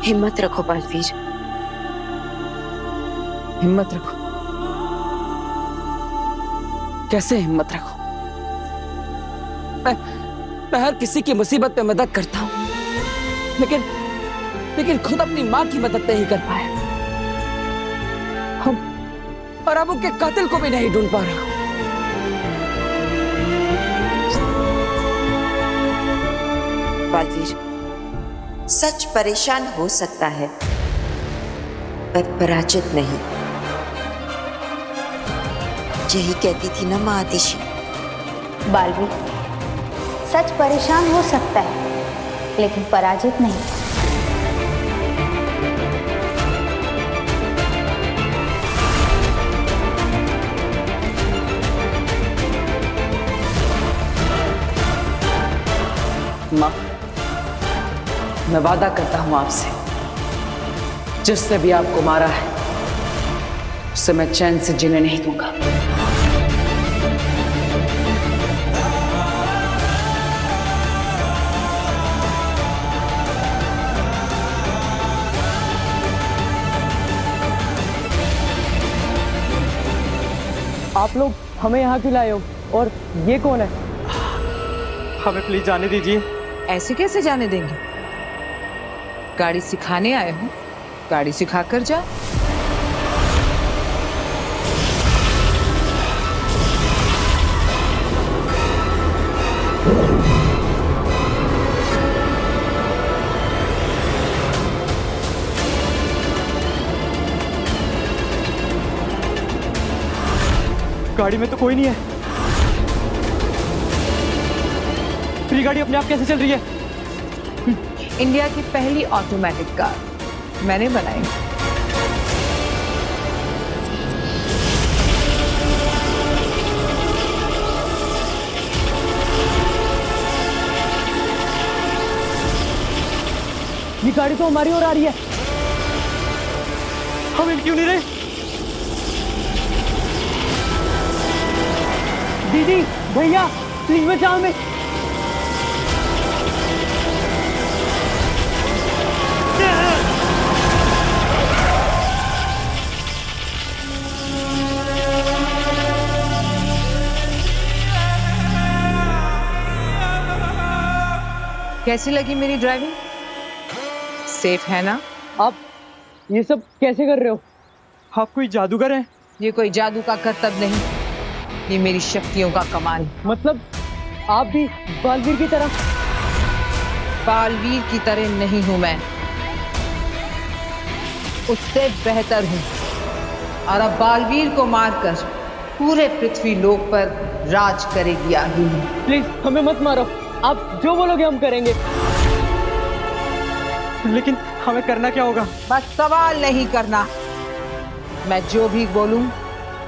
हिम्मत रखो बालवीर, हिम्मत रखो? कैसे हिम्मत रखो? मैं हर किसी की मुसीबत में मदद करता हूं, लेकिन खुद अपनी मां की मदद नहीं कर पाया। हम और अब उनके कातिल को भी नहीं ढूंढ पा रहा। बालवीर, सच परेशान हो सकता है पर पराजित नहीं। यही कहती थी ना मां आतिशी। बालवीर, सच परेशान हो सकता है लेकिन पराजित नहीं। मां, मैं वादा करता हूं आपसे, जिसने भी आपको मारा है उसे मैं चैन से जीने नहीं दूंगा। आप लोग हमें यहाँ क्यों लाए हो और ये कौन है? हमें प्लीज जाने दीजिए। ऐसे कैसे जाने देंगे? गाड़ी सिखाने आए हो, गाड़ी सिखा कर जाओ। गाड़ी में तो कोई नहीं है। फिर गाड़ी अपने आप कैसे चल रही है? इंडिया की पहली ऑटोमेटिक कार मैंने बनाई। ये गाड़ी तो हमारी ओर आ रही है। हम इन क्यों नहीं रहे? दीदी, भैया, प्लीज बचाओ हमें। कैसी लगी मेरी ड्राइविंग? सेफ है ना? आप ये सब कैसे कर रहे हो? आप कोई जादूगर हैं? ये कोई जादू का करतब नहीं, ये मेरी शक्तियों का कमाल। मतलब आप भी बालवीर की तरह? बालवीर की तरह नहीं हूं मैं, उससे बेहतर हूं। और अब बालवीर को मारकर पूरे पृथ्वी लोक पर राज करेगी आगिनी। प्लीज हमें मत मारो, आप जो बोलोगे हम करेंगे। लेकिन हमें करना क्या होगा? बस सवाल नहीं करना, मैं जो भी बोलूं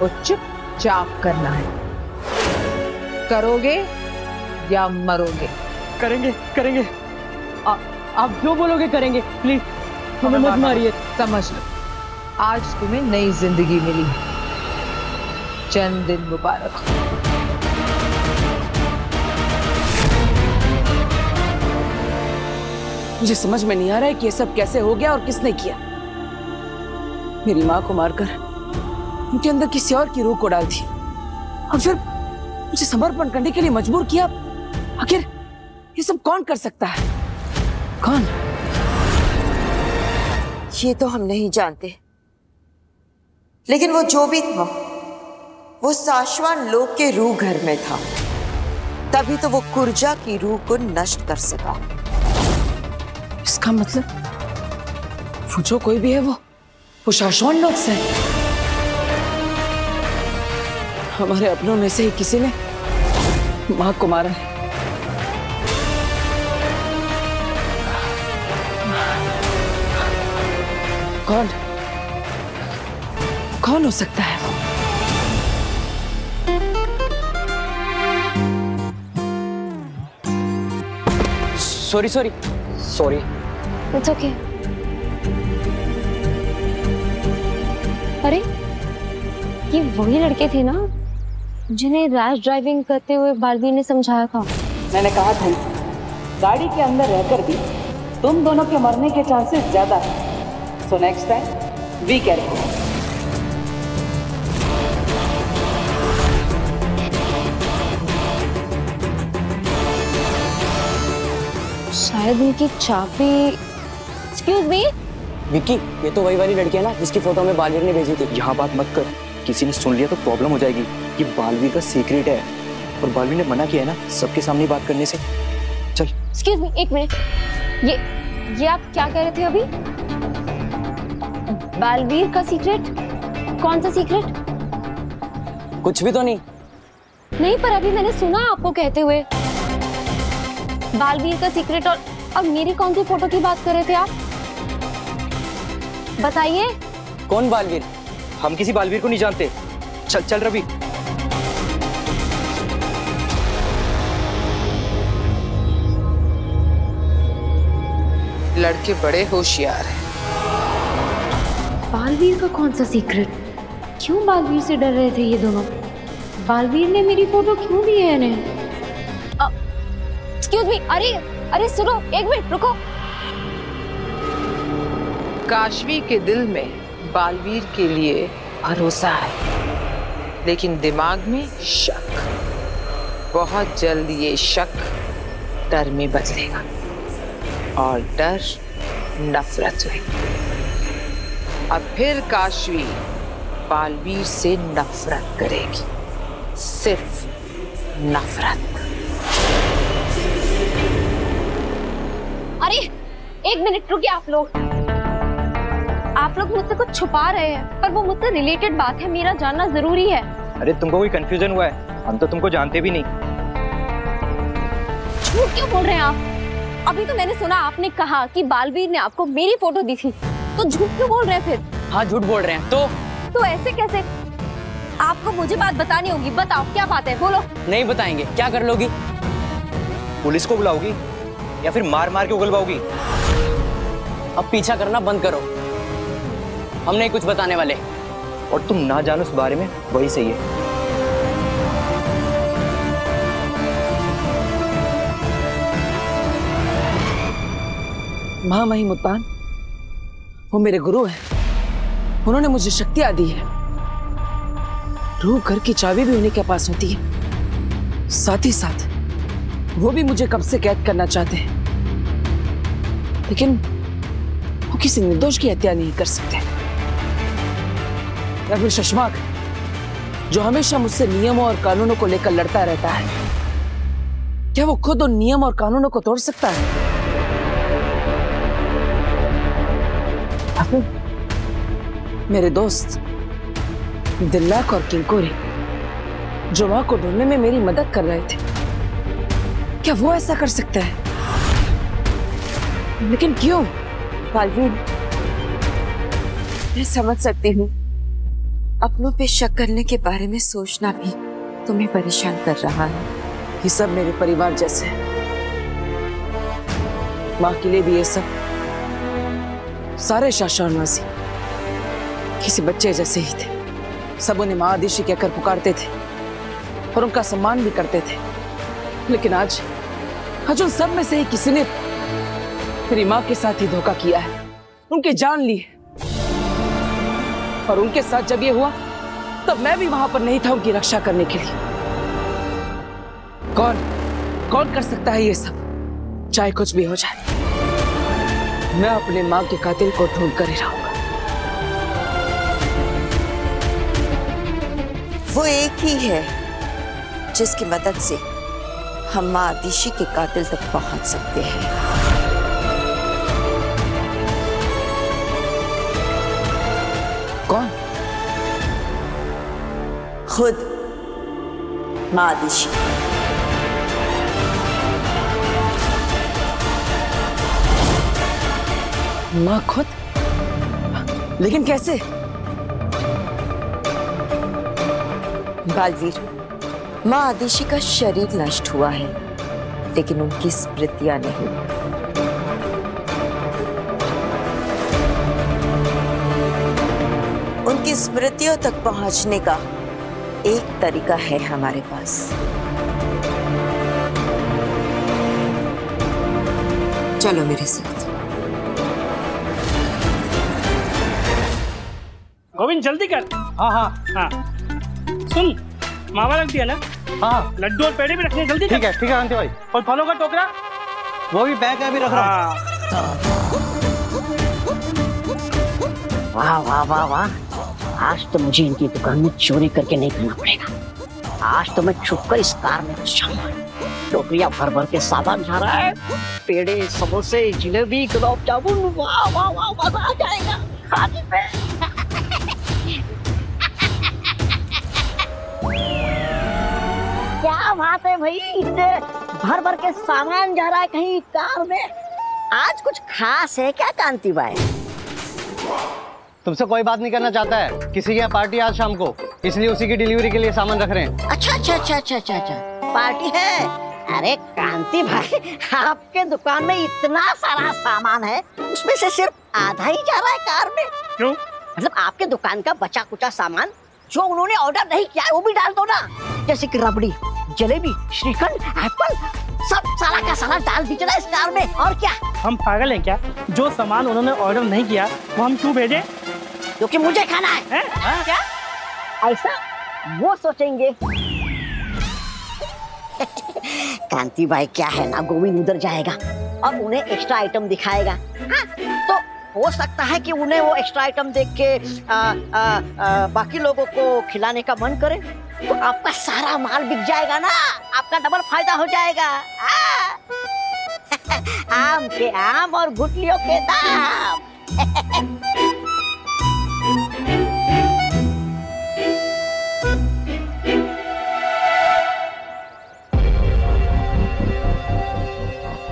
वो चुपचाप करना है। करोगे या मरोगे? करेंगे करेंगे। आप जो बोलोगे करेंगे। प्लीज हमें मत मारिए। समझ लो, आज तुम्हें नई जिंदगी मिली है। जन्मदिन मुबारक। मुझे समझ में नहीं आ रहा है कि ये सब कैसे हो गया और किसने किया। मेरी मां को मारकर उनके अंदर किसी और की रूह को डाल दी और फिर मुझे समर्पण करने के लिए मजबूर किया। आखिर ये सब कौन कर सकता है? कौन? ये तो हम नहीं जानते, लेकिन वो जो भी था वो शाश्वत लोक के रूह घर में था, तभी तो वो कुर्जा की रूह को नष्ट कर सका। इसका मतलब वो जो कोई भी है वो शाश्वत लोक से। हमारे अपनों में से ही किसी ने मां को मारा है। कौन कौन हो सकता है वो? Sorry sorry sorry. It's okay. अरे ये वही लड़के थे ना जिन्हें रैश ड्राइविंग करते हुए बालवीर ने समझाया था। मैंने कहा था गाड़ी के अंदर रहकर भी तुम दोनों के मरने के चांसेस ज्यादा है। So next time be careful. शायद इनकी चाबी। Excuse me. विक्की, ये तो वही वाली लड़की है ना जिसकी फोटो में बालवीर ने भेजी थी। यहाँ बात मत कर, किसी ने सुन लिया तो प्रॉब्लम हो जाएगी। ये बालवीर का सीक्रेट है और बालवीर ने मना किया है ना सबके सामने बात करने से। चल। एक्सक्यूज मी, एक मिनट। ये आप क्या कह रहे थे अभी? बालवीर का सीक्रेट? कौन सा सीक्रेट? कुछ भी तो नहीं। नहीं, पर अभी मैंने सुना आपको कहते हुए बालवीर का सीक्रेट। और मेरी कौन सी फोटो की बात कर रहे थे आप? बताइए। कौन बालवीर? हम किसी बालवीर को नहीं जानते। चल चल रवि। लड़के बड़े होशियार हैं। बालवीर का कौन सा सीक्रेट? क्यों बालवीर से डर रहे थे ये दोनों? बालवीर ने मेरी फोटो क्यों दी है इन्हें? Excuse me. अरे सुनो, एक मिनट रुको। काशवी के दिल में बालवीर के लिए भरोसा है, लेकिन दिमाग में शक। बहुत जल्द ये शक डर में बदलेगा और डर नफरत में। अब फिर काशवी बालवीर से नफरत करेगी, सिर्फ नफरत। अरे एक मिनट रुकिए। आप लोग मुझसे कुछ छुपा रहे हैं, पर वो मुझसे रिलेटेड बात है, मेरा जानना जरूरी है। अरे तुमको कोई कंफ्यूजन हुआ है? हम तो तुमको जानते भी नहीं। झूठ क्यों बोल रहे हैं आप? अभी तो मैंने सुना आपने कहा कि बालवीर ने आपको मेरी फोटो दी थी, तो झूठ क्यों बोल रहे हैं फिर? हाँ, झूठ बोल रहे हैं। तो ऐसे कैसे? आपको मुझे बात बतानी होगी। बताओ क्या बात है, बोलो। नहीं बताएंगे। क्या कर लोगी? पुलिस को बुलाओगी या फिर मार मार के उगलवाओगी? अब पीछा करना बंद करो, हम नहीं कुछ बताने वाले। और तुम ना जानो उस बारे में, वही सही है। महामहिम उत्तान, वो मेरे गुरु हैं। उन्होंने मुझे शक्तियां दी है। रूह घर की चाबी भी उन्हीं के पास होती है। साथ ही साथ वो भी मुझे कब से कैद करना चाहते हैं, लेकिन वो किसी निर्दोष की हत्या नहीं कर सकते। या फिर शशमाक, जो हमेशा मुझसे नियमों और कानूनों को लेकर लड़ता रहता है, क्या वो खुद उन नियम और कानूनों को तोड़ सकता है? मेरे दोस्त दिल्लाक और किंकोरी, जो मां को ढूंढने में मेरी मदद कर रहे थे, क्या वो ऐसा कर सकते हैं? लेकिन क्यों? बालवीर, मैं समझ सकती हूँ अपनों पे शक करने के बारे में सोचना भी तुम्हें परेशान कर रहा है। ये सब मेरे परिवार जैसे है। माँ के लिए भी ये सब सारे शाशानवासी किसी बच्चे जैसे ही थे। सब उन्हें माँ आदिशी कहकर पुकारते थे और उनका सम्मान भी करते थे। लेकिन आज उन सब में से ही किसी ने मेरी माँ के साथ ही धोखा किया है, उनकी जान ली है। और उनके साथ जब ये हुआ, तब मैं भी वहां पर नहीं था उनकी रक्षा करने के लिए। कौन कर सकता है ये सब? चाहे कुछ भी हो जाए, मैं अपने माँ के कातिल को ढूंढ कर ही रहूंगा। वो एक ही है जिसकी मदद से हम माँ आदिशी के कातिल तक पहुंच सकते हैं। कौन? खुद माँ आदिशी। माँ खुद? लेकिन कैसे? बालवीर, माँ आदिशी का शरीर नष्ट हुआ है, लेकिन उनकी स्मृतियां नहीं। उनकी स्मृतियों तक पहुंचने का एक तरीका है हमारे पास। चलो मेरे साथ। गोविंद जल्दी कर। हाँ हाँ हाँ सुन, मावा रख दिया ना? हाँ लड्डू और पेड़े भी रखने, जल्दी कर। ठीक है कांति भाई। और फलों का टोकरा वो भी बैग में भी रख रहा हूँ। वाह वाह वाह वाह, आज तो मुझे इनकी दुकान में चोरी करके नहीं करना पड़ेगा। आज तो मैं छुपकर इस कार में घुस जाऊंगा। टोकरियां भर भर के सामान जा रहा है, पेड़े, समोसे, जिलेबी, गुलाब जामुन, वाह वाह वाह, मजा आ जाएगा खाने में। क्या बात है भाई, इतने भर भर के सामान जा रहा है कहीं कार में। आज कुछ खास है क्या कांति भाई? तुमसे कोई बात नहीं करना चाहता है, किसी की यहाँ पार्टी आज शाम को, इसलिए उसी की डिलीवरी के लिए सामान रख रहे हैं। अच्छा अच्छा अच्छा अच्छा अच्छा अच्छा, पार्टी है? अरे कांति भाई, आपके दुकान में इतना सारा सामान है, उसमें से सिर्फ आधा ही जा रहा है कार में। क्यों? मतलब आपके दुकान का बचा कुचा सामान जो उन्होंने ऑर्डर नहीं किया है वो भी डाल दो ना, जैसे कि रबड़ी, जलेबी, श्रीखंड, एप्पल, सब सारा का सारा डाल दीजिए ना इस कार में। और क्या हम पागल हैं क्या? जो सामान उन्होंने ऑर्डर नहीं किया वो हम क्यों भेजें? क्योंकि मुझे खाना है। क्या ऐसा वो सोचेंगे? कांति भाई क्या है ना, गोविंद उधर जाएगा और उन्हें एक्स्ट्रा आइटम दिखाएगा। हाँ, तो हो सकता है कि उन्हें वो एक्स्ट्रा आइटम देख के बाकी लोगों को खिलाने का मन करे, तो आपका सारा माल बिक जाएगा ना, आपका डबल फायदा हो जाएगा। आम के आम और गुठलियों के दाम।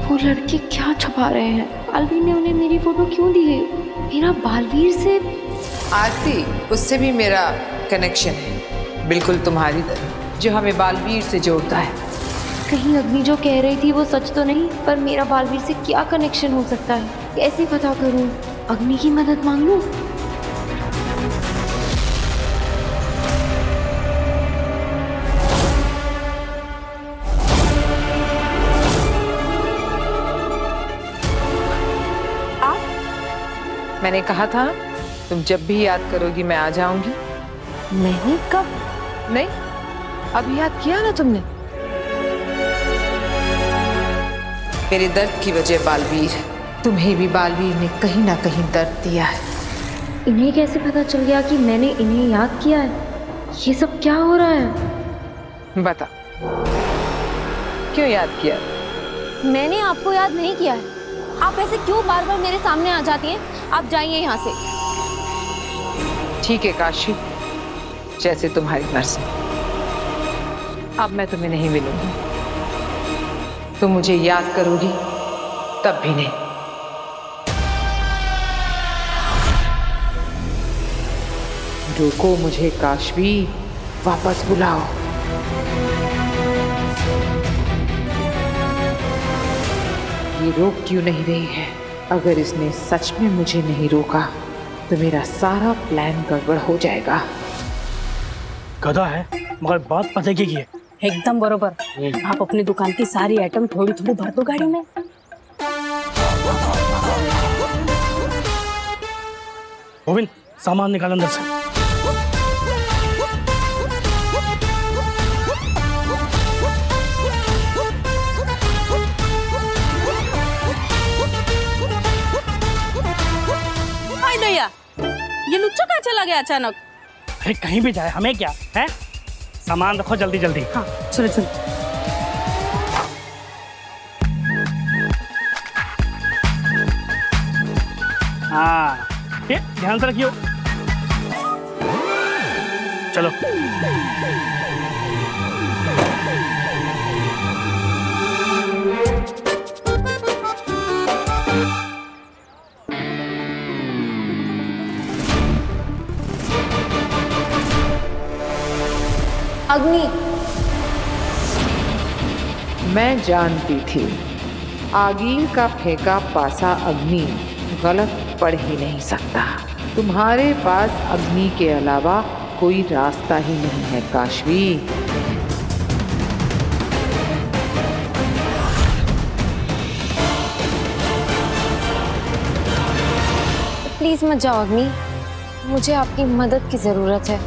वो लड़के क्या छुपा रहे हैं? बालवीर ने उन्हें मेरी फोटो क्यों दी है? मेरा बालवीर से आरती, उससे भी मेरा कनेक्शन है, बिल्कुल तुम्हारी तरह, जो हमें बालवीर से जोड़ता है। कहीं अग्नि जो कह रही थी वो सच तो नहीं? पर मेरा बालवीर से क्या कनेक्शन हो सकता है? कैसे पता करूं? अग्नि की मदद मांग लूं? मैंने कहा था तुम जब भी याद करोगी मैं आ जाऊंगी। मैंने कब? नहीं, अभी याद किया ना तुमने। मेरे दर्द की वजह बालवीर, तुम्हें भी बालवीर ने कहीं ना कहीं दर्द दिया है। इन्हें कैसे पता चल गया कि मैंने इन्हें याद किया है? ये सब क्या हो रहा है? बता, क्यों याद किया? मैंने आपको याद नहीं किया है। आप ऐसे क्यों बार बार मेरे सामने आ जाती हैं? आप जाइए यहाँ से। ठीक है काशी, जैसे तुम्हारी मर्जी। अब मैं तुम्हें नहीं मिलूंगी, तुम मुझे याद करोगी तब भी नहीं। रोको मुझे काशवी, वापस बुलाओ। ये रोक क्यों नहीं रही है? अगर इसने सच में मुझे नहीं रोका तो मेरा सारा प्लान गड़बड़ हो जाएगा। गधा है मगर बात पते की है। एकदम बरोबर। आप अपनी दुकान की सारी आइटम थोड़ी थोड़ी भर दो गाड़ी में। गोविंद, सामान निकाल अंदर से। भैया, ये लुच्चा कहाँ चला गया अचानक? अरे कहीं भी जाए हमें क्या है? सामान रखो जल्दी जल्दी। हाँ सुनो सुनो। हाँ ये ध्यान से रखियो। चलो अग्नि, मैं जानती थी आगीर का फेंका पासा अग्नि गलत पड़ ही नहीं सकता। तुम्हारे पास अग्नि के अलावा कोई रास्ता ही नहीं है काशवी। प्लीज मत जाओ अग्नि, मुझे आपकी मदद की जरूरत है।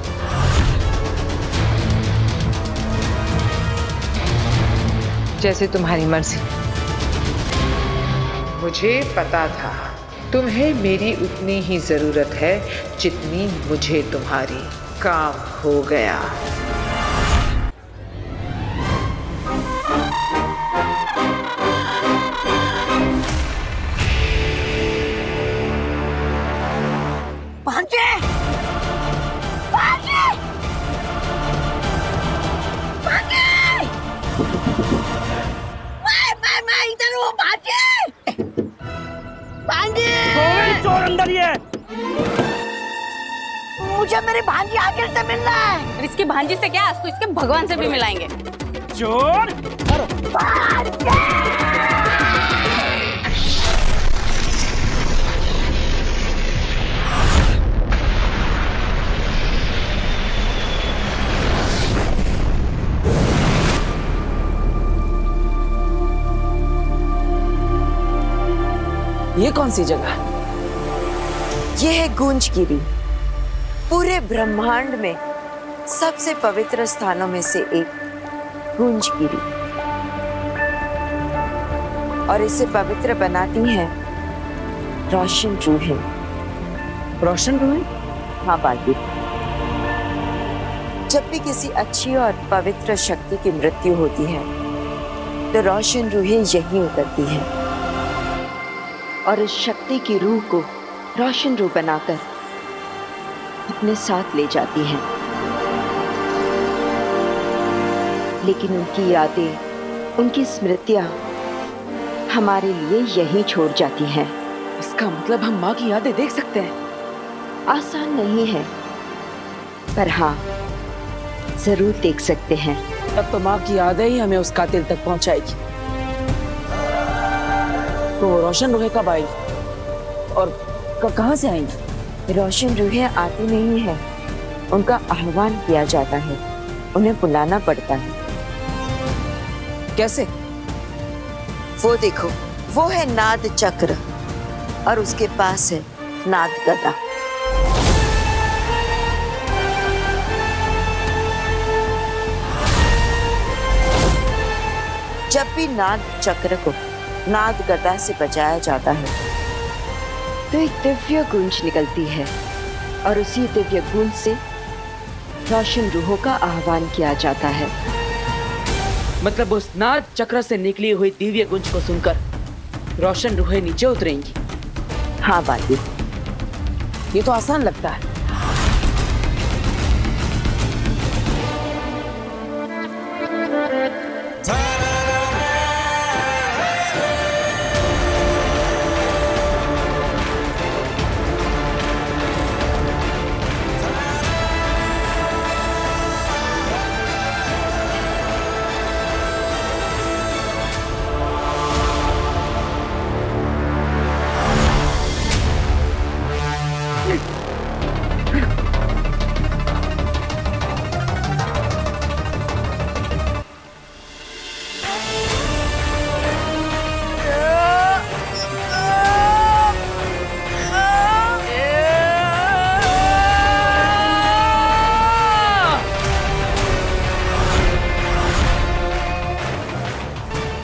जैसे तुम्हारी मर्जी। मुझे पता था तुम्हें मेरी उतनी ही जरूरत है जितनी मुझे तुम्हारी। काम हो गया। भांजे! भांजे! भांजे! मैं इधर हूँ भांजे! भांजे! चोर अंदर ही है। मुझे मेरी भांजी आखिर से मिलना है। इसकी भांजी से क्या, आज तो इसके भगवान से भी मिलाएंगे। चोर! ये कौन सी जगह? ये है गूंजगिरी, पूरे ब्रह्मांड में सबसे पवित्र स्थानों में से एक गूंजगिरी। और इसे पवित्र बनाती हैं रोशन रूहें। रोशन रूहें? हाँ बालवीर, जब भी किसी अच्छी और पवित्र शक्ति की मृत्यु होती है तो रोशन रूहें यहीं उतरती हैं और इस शक्ति की रूह को रोशन रूह बनाकर अपने साथ ले जाती हैं। लेकिन उनकी यादें, उनकी स्मृतियां हमारे लिए यहीं छोड़ जाती हैं। इसका मतलब हम माँ की यादें देख सकते हैं? आसान नहीं है, पर हाँ जरूर देख सकते हैं। तब तो माँ की यादें ही हमें उस कातिल तक पहुंचाएगी। तो रोशन रूहें कब आएगी और कहाँ से आएंगी? रोशन रूहें आती नहीं है, उनका आह्वान किया जाता है, उन्हें बुलाना पड़ता है। कैसे? वो देखो, वो है नाद चक्र और उसके पास है नाद गदा। जब भी नाद चक्र को नाद गदा से बजाया जाता है तो एक दिव्य गूंज निकलती है और उसी दिव्य गूंज से रोशन रूहों का आह्वान किया जाता है। मतलब उस नाद चक्र से निकली हुई दिव्य गूंज को सुनकर रोशन रूहें नीचे उतरेंगी? हाँ बालवीर, ये तो आसान लगता है।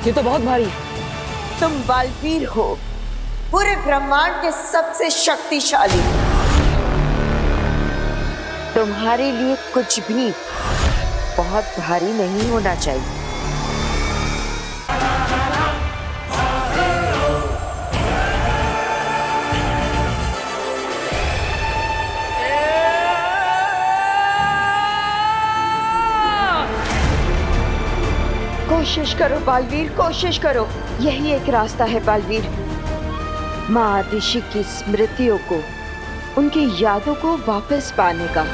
ये तो बहुत भारी है। तुम बालवीर हो, पूरे ब्रह्मांड के सबसे शक्तिशाली। तुम्हारे लिए कुछ भी बहुत भारी नहीं होना चाहिए। कोशिश करो बालवीर, कोशिश करो। यही एक रास्ता है बालवीर, माँ आदिशि की स्मृतियों को, उनकी यादों को वापस पाने का।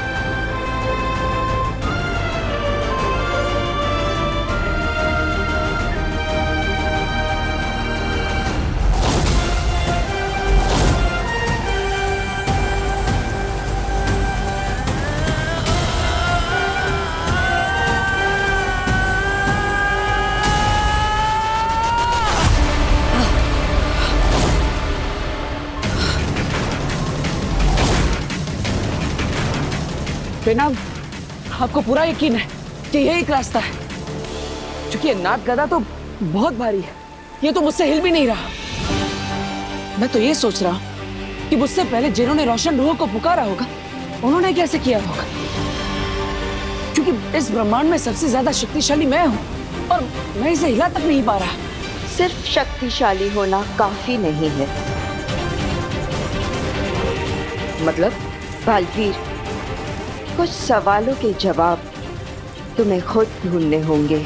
बेना, आपको पूरा यकीन है कि यही एक रास्ता है? क्योंकि ये नाग गदा तो बहुत भारी है, ये तो मुझसे हिल भी नहीं रहा। मैं तो ये सोच रहा हूँ कि मुझसे पहले जिन्होंने रोशन रूह को पुकारा होगा, उन्होंने कैसे किया होगा? क्योंकि इस ब्रह्मांड में सबसे ज्यादा शक्तिशाली मैं हूँ और मैं इसे हिला तक नहीं पा रहा। सिर्फ शक्तिशाली होना काफी नहीं है। मतलब? बालवीर, कुछ सवालों के जवाब तुम्हें खुद ढूंढने होंगे।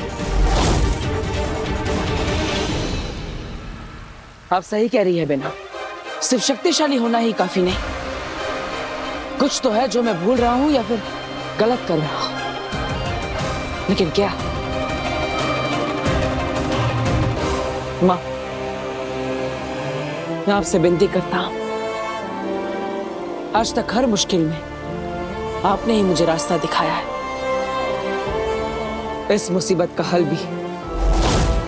आप सही कह रही है बेना, सिर्फ शक्तिशाली होना ही काफी नहीं। कुछ तो है जो मैं भूल रहा हूं या फिर गलत कर रहा हूं, लेकिन क्या? माँ, मैं आपसे विनती करता हूं, आज तक हर मुश्किल में आपने ही मुझे रास्ता दिखाया है। इस मुसीबत का हल भी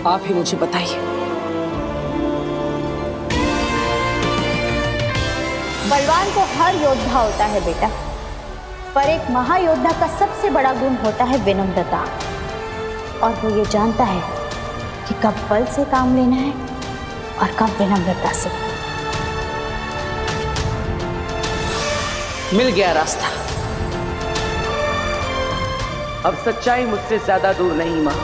आप ही मुझे बताइए। बलवान को हर योद्धा होता है बेटा, पर एक महायोद्धा का सबसे बड़ा गुण होता है विनम्रता। और वो ये जानता है कि कब बल से काम लेना है और कब विनम्रता से। मिल गया रास्ता। अब सच्चाई मुझसे ज्यादा दूर नहीं मां।